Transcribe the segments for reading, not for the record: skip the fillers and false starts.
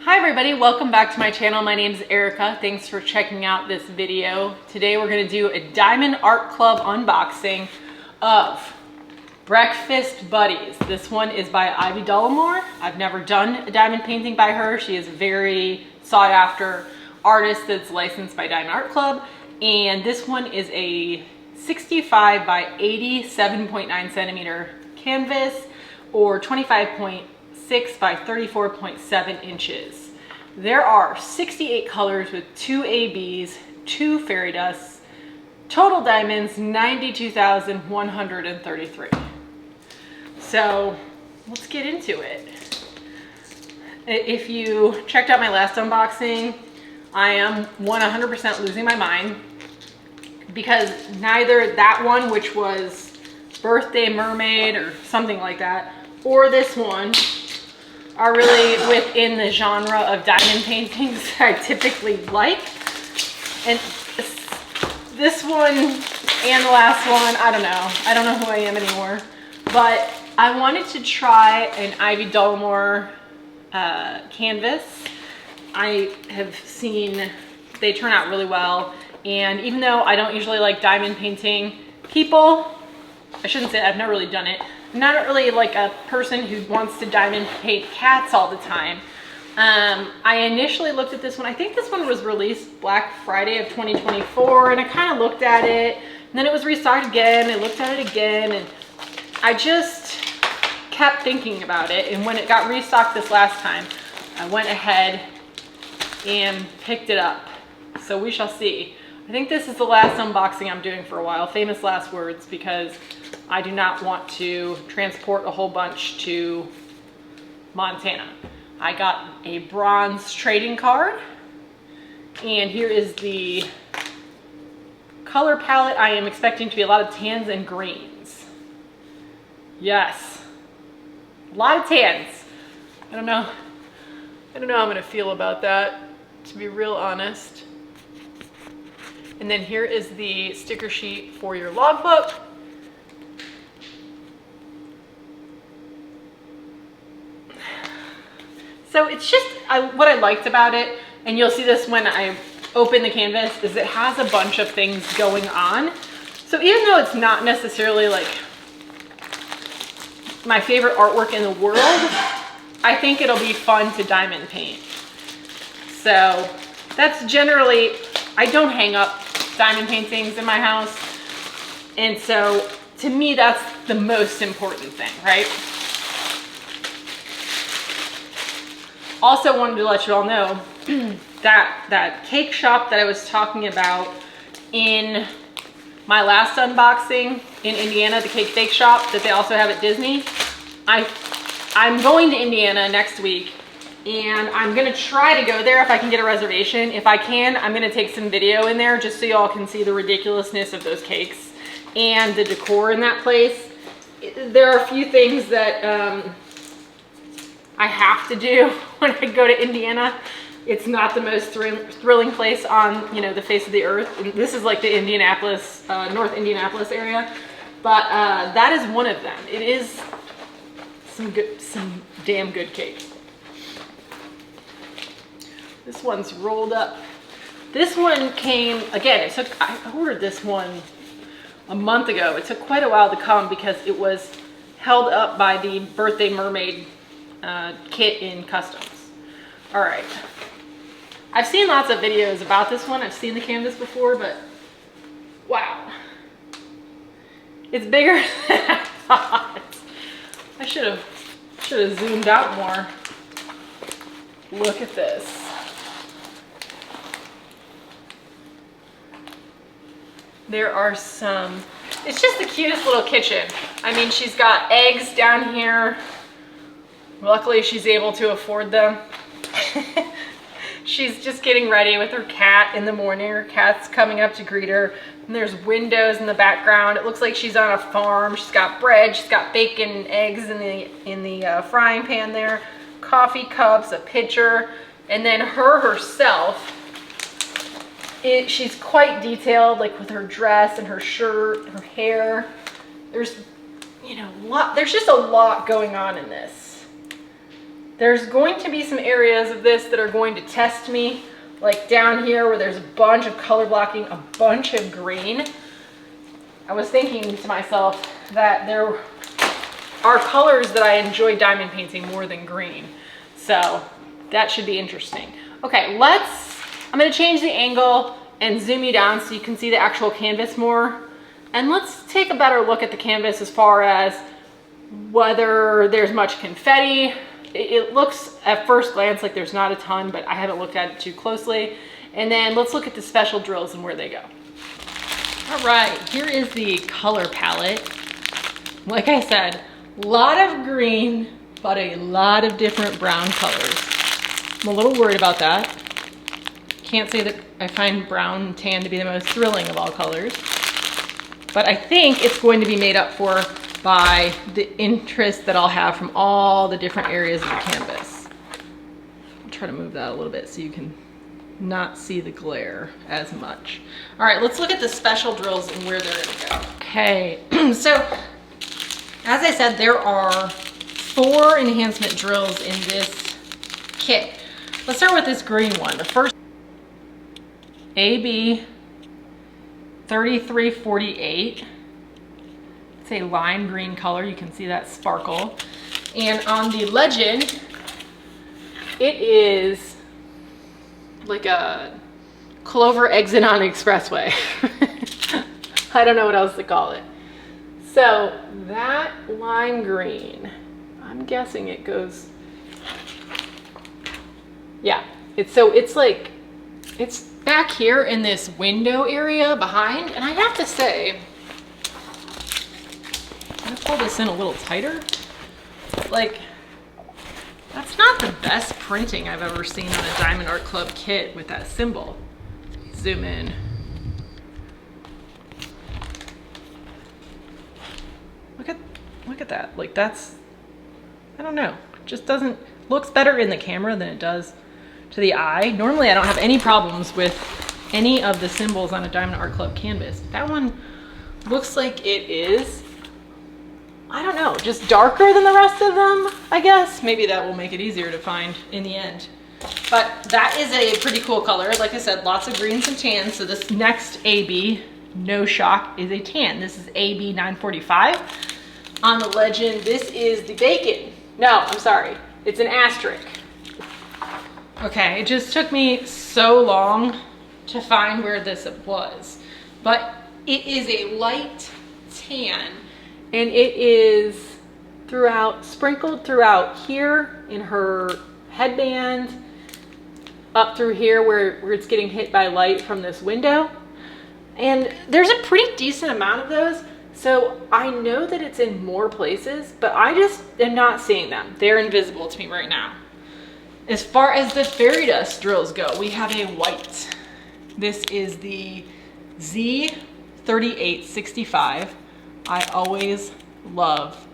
Hi everybody, welcome back to my channel. My name is Erica. Thanks for checking out this video. Today we're going to do a Diamond Art Club unboxing of Breakfast Buddies. This one is by Ivy Dolamore. I've never done a diamond painting by her. She is a very sought after artist that's licensed by Diamond Art Club. And this one is a 65 by 87.9 centimeter canvas or 25.6 by 34.7 inches. There are 68 colors with 2 ABs, 2 fairy dusts, total diamonds 92,133. So let's get into it. If you checked out my last unboxing, I am 100% losing my mind because neither that one, which was Birthday Mermaid or something like that, or this one are really within the genre of diamond paintings I typically like. And this one and the last one, I don't know. I don't know who I am anymore. But I wanted to try an Ivy Dolamore canvas. I have seen they turn out really well. And even though I don't usually like diamond painting people, I shouldn't say I've never really done it. I'm not really like a person who wants to diamond paint cats all the time. I initially looked at this one. I think this one was released Black Friday of 2024, and I kind of looked at it, and then it was restocked again. I looked at it again, and I just kept thinking about it. And when it got restocked this last time, I went ahead and picked it up. So we shall see. I think this is the last unboxing I'm doing for a while. Famous last words, because I do not want to transport a whole bunch to Montana. I got a bronze trading card, and here is the color palette. I am expecting to be a lot of tans and greens. Yes, a lot of tans. I don't know how I'm gonna feel about that, to be real honest. And then here is the sticker sheet for your logbook. So it's just, what I liked about it, and you'll see this when I open the canvas, is it has a bunch of things going on. So even though it's not necessarily like my favorite artwork in the world, I think it'll be fun to diamond paint. So that's generally, I don't hang up diamond paintings in my house. And so to me, that's the most important thing, right? Also wanted to let you all know that cake shop that I was talking about in my last unboxing in Indiana, the Cake Bake Shop that they also have at Disney. I'm going to Indiana next week, and I'm gonna try to go there if I can get a reservation. If I can, I'm gonna take some video in there just so y'all can see the ridiculousness of those cakes and the decor in that place. There are a few things that I have to do when I go to Indiana. It's not the most thrilling place on, the face of the earth. And this is like the Indianapolis, North Indianapolis area, but that is one of them. It is some damn good cake. This one's rolled up. This one came, again, I ordered this one a month ago. It took quite a while to come because it was held up by the Birthday Mermaid kit in customs. All right. I've seen lots of videos about this one. I've seen the canvas before, but wow. It's bigger than I thought. I should have zoomed out more. Look at this. There are some, it's just the cutest little kitchen. I mean, she's got eggs down here. Luckily, she's able to afford them. She's just getting ready with her cat in the morning. Her cat's coming up to greet her. And there's windows in the background. It looks like she's on a farm. She's got bread. She's got bacon and eggs in the frying pan there. Coffee cups, a pitcher, and then herself. She's quite detailed, like with her dress and her shirt, her hair. There's, there's just a lot going on in this. There's going to be some areas of this that are going to test me, like down here where there's a bunch of color blocking, a bunch of green. I was thinking to myself that there are colors that I enjoy diamond painting more than green. So that should be interesting. Okay, I'm gonna change the angle and zoom you down so you can see the actual canvas more. And let's take a better look at the canvas as far as whether there's much confetti. It looks at first glance like there's not a ton, but I haven't looked at it too closely. And then let's look at the special drills and where they go. All right, here is the color palette. Like I said, a lot of green, but a lot of different brown colors. I'm a little worried about that. Can't say that I find brown and tan to be the most thrilling of all colors, but I think it's going to be made up for by the interest that I'll have from all the different areas of the canvas. I'll try to move that a little bit so you can not see the glare as much. All right, let's look at the special drills and where they're gonna go. Okay, so as I said, there are 4 enhancement drills in this kit. Let's start with this green one. The first AB 3348. It's a lime green color. You can see that sparkle. And on the legend, it is like a Clover exit on expressway. I don't know what else to call it. So that lime green, I'm guessing it goes, yeah, it's like, it's back here in this window area behind, and I have to say, I'm gonna pull this in a little tighter. Like, that's not the best printing I've ever seen on a Diamond Art Club kit with that symbol. Zoom in. Look at that. Like, that's, I don't know, just doesn't, looks better in the camera than it does to the eye. Normally I don't have any problems with any of the symbols on a Diamond Art Club canvas. That one looks like it is, I don't know, just darker than the rest of them, I guess. Maybe that will make it easier to find in the end. But that is a pretty cool color. Like I said, lots of greens and tans. So this next AB, no shock, is a tan. This is AB 945. On the legend, this is the bacon. No, I'm sorry, it's an asterisk. Okay, it just took me so long to find where this was, but it is a light tan, and it is sprinkled throughout here in her headband, up through here where it's getting hit by light from this window. And there's a pretty decent amount of those. So I know that it's in more places, but I just am not seeing them. They're invisible to me right now. As far as the fairy dust drills go, we have a white. This is the Z3865. I always love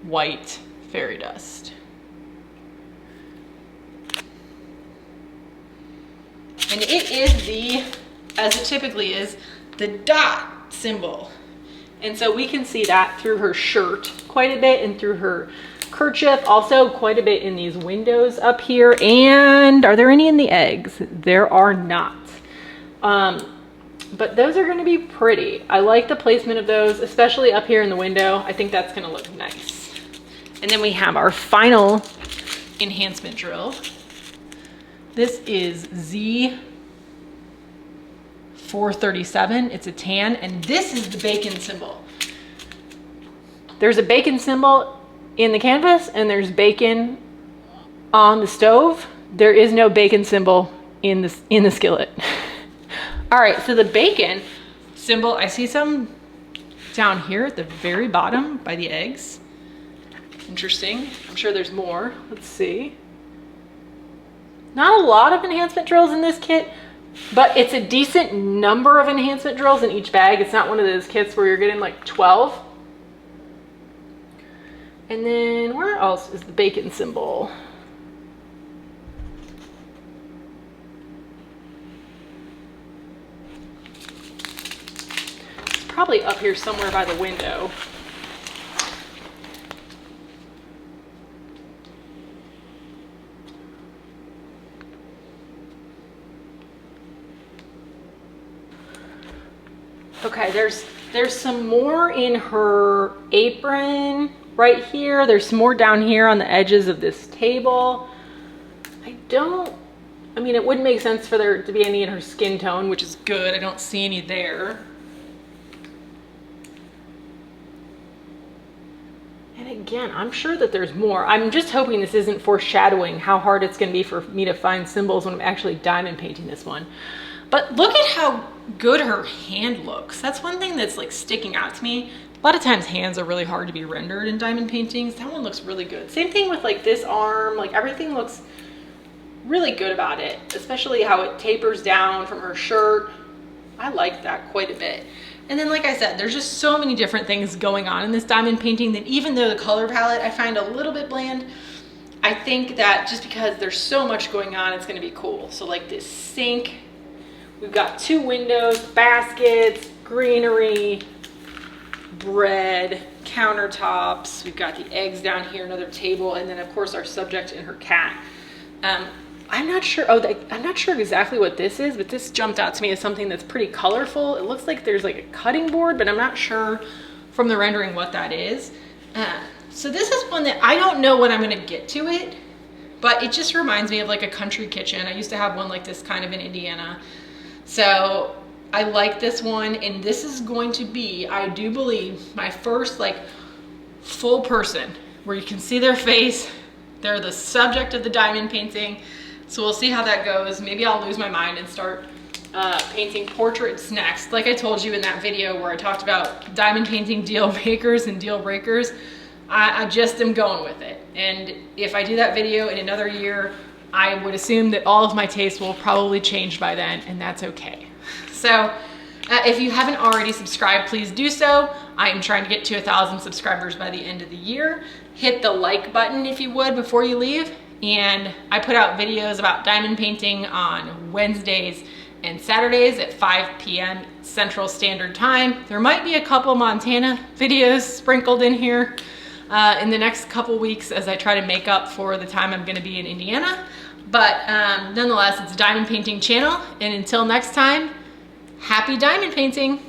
white fairy dust. And it is the, as it typically is, the dot symbol. And so we can see that through her shirt quite a bit and through her kerchief, also quite a bit in these windows up here. And are there any in the eggs? There are not. But those are gonna be pretty. I like the placement of those, especially up here in the window. I think that's gonna look nice. And then we have our final enhancement drill. This is Z437. It's a tan, and this is the bacon symbol. There's a bacon symbol in the canvas, and there's bacon on the stove. There is no bacon symbol in the skillet. All right, so the bacon symbol, I see some down here at the very bottom by the eggs. Interesting. I'm sure there's more. Let's see. Not a lot of enhancement drills in this kit, but it's a decent number of enhancement drills in each bag. It's not one of those kits where you're getting like 12. And then where else is the bacon symbol? It's probably up here somewhere by the window. Okay, there's some more in her apron right here. There's some more down here on the edges of this table. I mean, it wouldn't make sense for there to be any in her skin tone, which is good. I don't see any there. And again, I'm sure that there's more. I'm just hoping this isn't foreshadowing how hard it's gonna be for me to find symbols when I'm actually diamond painting this one. But look at how good her hand looks. That's one thing that's like sticking out to me. A lot of times hands are really hard to be rendered in diamond paintings. That one looks really good. Same thing with like this arm, like everything looks really good about it, especially how it tapers down from her shirt. I like that quite a bit. And then, like I said, there's just so many different things going on in this diamond painting that even though the color palette I find a little bit bland, I think that just because there's so much going on, it's gonna be cool. So like this sink, we've got 2 windows, baskets, greenery, bread, countertops. We've got the eggs down here, another table, and then of course our subject and her cat. I'm not sure, I'm not sure exactly what this is, but this jumped out to me as something that's pretty colorful. It looks like there's like a cutting board, but I'm not sure from the rendering what that is. So this is one that I don't know when I'm gonna get to it, but it just reminds me of like a country kitchen. I used to have one like this kind of in Indiana. So I like this one, and this is going to be, I do believe, my first like full person where you can see their face. They're the subject of the diamond painting. So we'll see how that goes. Maybe I'll lose my mind and start painting portraits next. Like I told you in that video where I talked about diamond painting deal makers and deal breakers, I just am going with it. And if I do that video in another year, I would assume that all of my tastes will probably change by then, and that's okay. So if you haven't already subscribed, please do so. I am trying to get to 1,000 subscribers by the end of the year. Hit the like button if you would before you leave. And I put out videos about diamond painting on Wednesdays and Saturdays at 5 p.m. Central Standard Time. There might be a couple Montana videos sprinkled in here in the next couple weeks as I try to make up for the time I'm gonna be in Indiana. But nonetheless, it's a diamond painting channel. And until next time, happy diamond painting.